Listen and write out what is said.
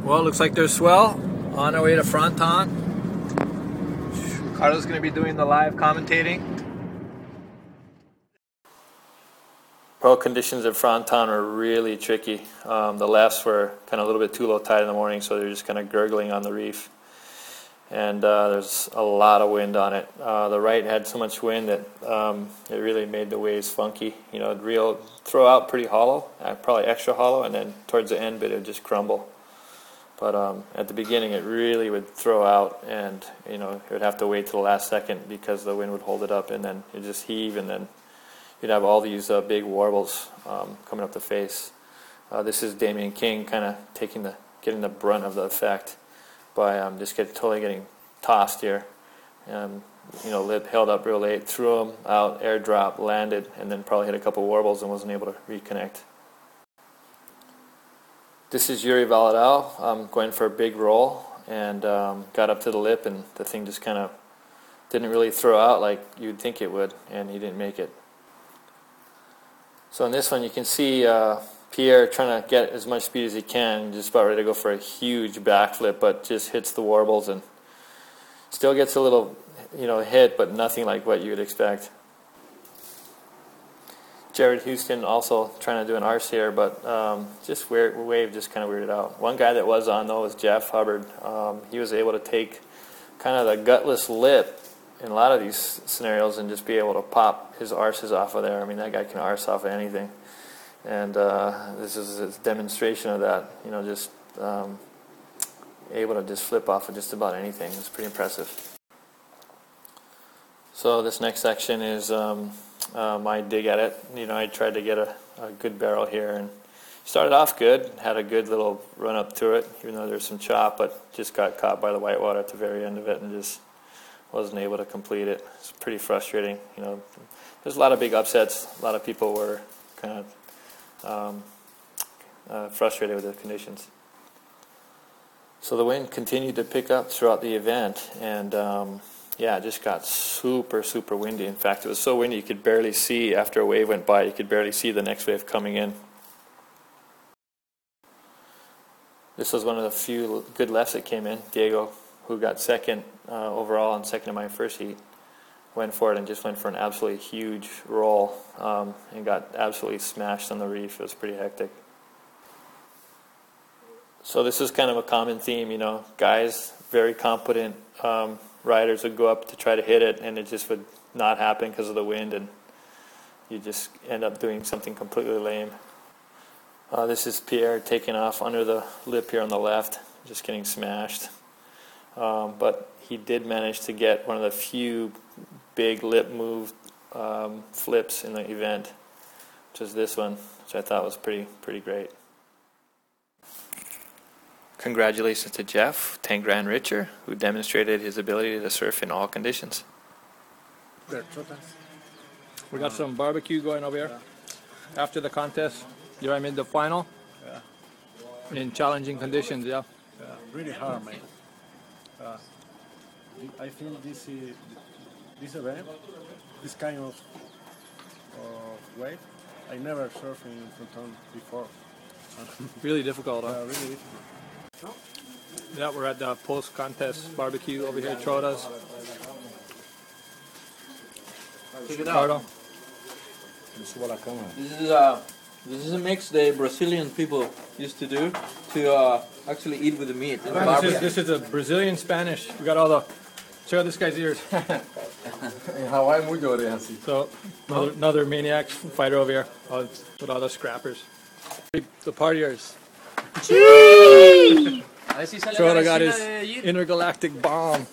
Well, it looks like there's swell on our way to Fronton. Carlos going to be doing the live commentating. Pro conditions at Fronton are really tricky. The lefts were kind of a little bit too low tide in the morning, so they're just kind of gurgling on the reef. And there's a lot of wind on it. The right had so much wind that it really made the waves funky. You know, it'd throw out pretty hollow, probably extra hollow, and then towards the end, but it would just crumble. But at the beginning, it really would throw out, and you know, it would have to wait till the last second because the wind would hold it up, and then it just heave, and then you'd have all these big warbles coming up the face. This is Damien King kind of getting the brunt of the effect by just totally getting tossed here. You know, lip held up real late, threw him out, airdrop, landed, and then probably hit a couple warbles and wasn't able to reconnect. This is Yuri Valadao going for a big roll and got up to the lip, and the thing just kind of didn't really throw out like you'd think it would, and he didn't make it. So in this one you can see Pierre trying to get as much speed as he can, just about ready to go for a huge backflip, but just hits the warbles and still gets a little, you know, hit, but nothing like what you would expect. Jared Houston also trying to do an arse here, but just wave just kind of weirded out. One guy that was on though was Jeff Hubbard. He was able to take kind of the gutless lip in a lot of these scenarios and just be able to pop his arses off of there. I mean, that guy can arse off of anything. And this is a demonstration of that, you know, just able to just flip off of just about anything. It's pretty impressive. So this next section is my dig at it. You know, I tried to get a good barrel here, and started off good, had a good little run up to it, even though there's some chop, but just got caught by the whitewater at the very end of it and just wasn't able to complete it. It's pretty frustrating. You know, there's a lot of big upsets. A lot of people were kind of frustrated with the conditions. So the wind continued to pick up throughout the event, and yeah, it just got super windy. In fact, it was so windy you could barely see, after a wave went by, you could barely see the next wave coming in. This was one of the few good lefts that came in. Diego, who got second overall and second in my first heat, went for it and just went for an absolutely huge roll and got absolutely smashed on the reef. It was pretty hectic. So this is kind of a common theme, you know, guys, very competent riders would go up to try to hit it, and it just would not happen because of the wind, and you just end up doing something completely lame. This is Pierre taking off under the lip here on the left, just getting smashed. But he did manage to get one of the few big lip move flips in the event, which is this one, which I thought was pretty great. Congratulations to Jeff, 10 grand richer, who demonstrated his ability to surf in all conditions. We got some barbecue going over here. After the contest, I made the final. Yeah. In challenging conditions, yeah. Yeah, really hard, man. I think this event, this kind of wave, I never surfed in Fronton before. Really difficult, huh? Really difficult. Yeah, we're at the post-contest barbecue over here at Trota's. Check it out. This is a mix the Brazilian people used to do to actually eat with the meat. This is a Brazilian Spanish. We got all the. Check out this guy's ears. So another maniac fighter over here with all the scrappers. The partiers. Trota got his intergalactic bomb.